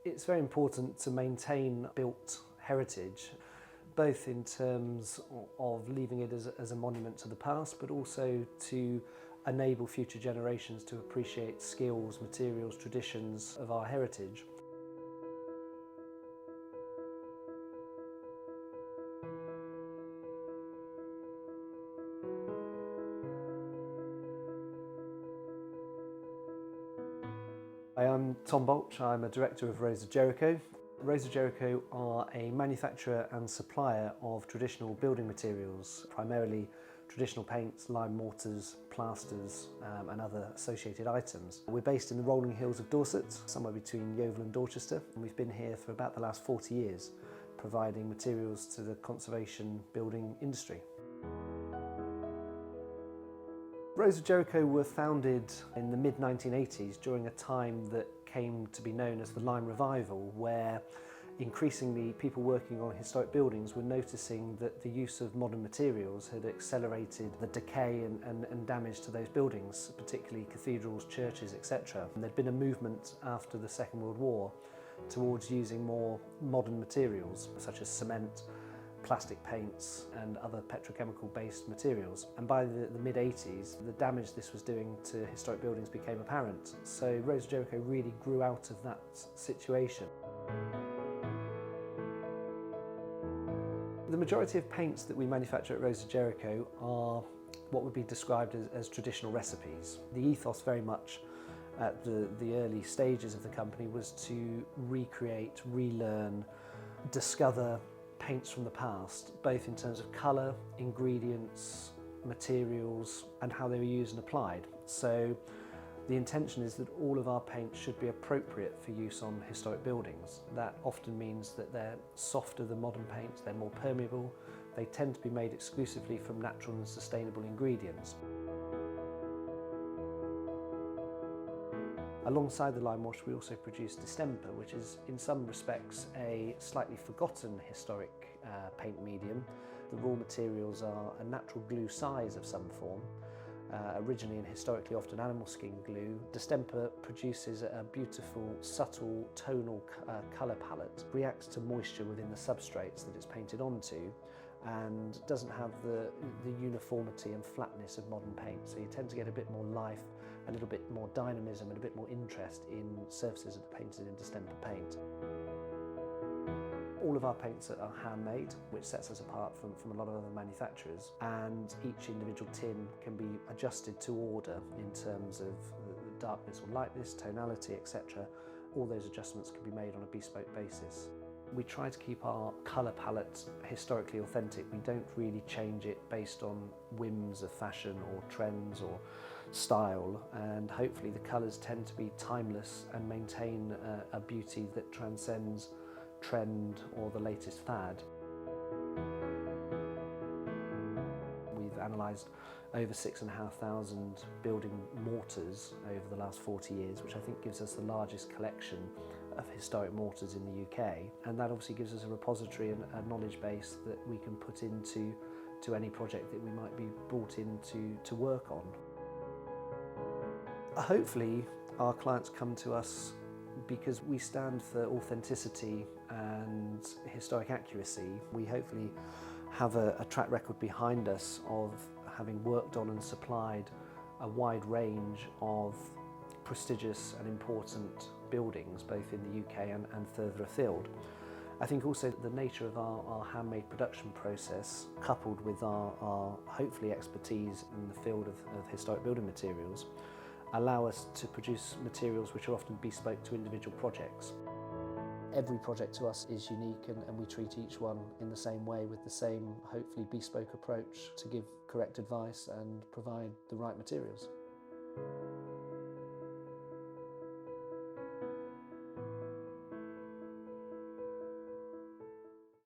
It's very important to maintain built heritage, both in terms of leaving it as a monument to the past, but also to enable future generations to appreciate skills, materials, traditions of our heritage. Hi, I'm Tom Balch. I'm a director of Rose of Jericho. Rose of Jericho are a manufacturer and supplier of traditional building materials, primarily traditional paints, lime mortars, plasters and other associated items. We're based in the rolling hills of Dorset, somewhere between Yeovil and Dorchester, and we've been here for about the last 40 years, providing materials to the conservation building industry. Rose of Jericho were founded in the mid-1980s during a time that came to be known as the Lime Revival, where increasingly people working on historic buildings were noticing that the use of modern materials had accelerated the decay and damage to those buildings, particularly cathedrals, churches, etc. And there'd been a movement after the Second World War towards using more modern materials such as cement, plastic paints and other petrochemical based materials. And by the mid-80s, the damage this was doing to historic buildings became apparent. So Rose of Jericho really grew out of that situation. The majority of paints that we manufacture at Rose of Jericho are what would be described as traditional recipes. The ethos very much at the early stages of the company was to recreate, relearn, discover paints from the past, both in terms of colour, ingredients, materials and how they were used and applied. So the intention is that all of our paints should be appropriate for use on historic buildings. That often means that they're softer than modern paints, they're more permeable, they tend to be made exclusively from natural and sustainable ingredients. Alongside the lime wash, we also produce distemper, which is in some respects a slightly forgotten historic paint medium. The raw materials are a natural glue size of some form, originally and historically often animal skin glue. Distemper produces a beautiful, subtle, tonal colour palette, reacts to moisture within the substrates that it's painted onto, and doesn't have the uniformity and flatness of modern paint. So you tend to get a bit more life, a little bit more dynamism and a bit more interest in surfaces that are painted in distemper paint. All of our paints are handmade, which sets us apart from a lot of other manufacturers, and each individual tin can be adjusted to order in terms of the darkness or lightness, tonality, etc. All those adjustments can be made on a bespoke basis. We try to keep our colour palette historically authentic. We don't really change it based on whims of fashion or trends or style, and hopefully the colours tend to be timeless and maintain a beauty that transcends trend or the latest fad. We've analysed over 6,500 building mortars over the last 40 years, which I think gives us the largest collection of historic mortars in the UK, and that obviously gives us a repository and a knowledge base that we can put into any project that we might be brought in to work on. Hopefully our clients come to us because we stand for authenticity and historic accuracy. We hopefully have a track record behind us of having worked on and supplied a wide range of prestigious and important buildings, both in the UK and further afield. I think also the nature of our handmade production process, coupled with our hopefully expertise in the field of historic building materials, allow us to produce materials which are often bespoke to individual projects. Every project to us is unique, and we treat each one in the same way, with the same hopefully bespoke approach to give correct advice and provide the right materials.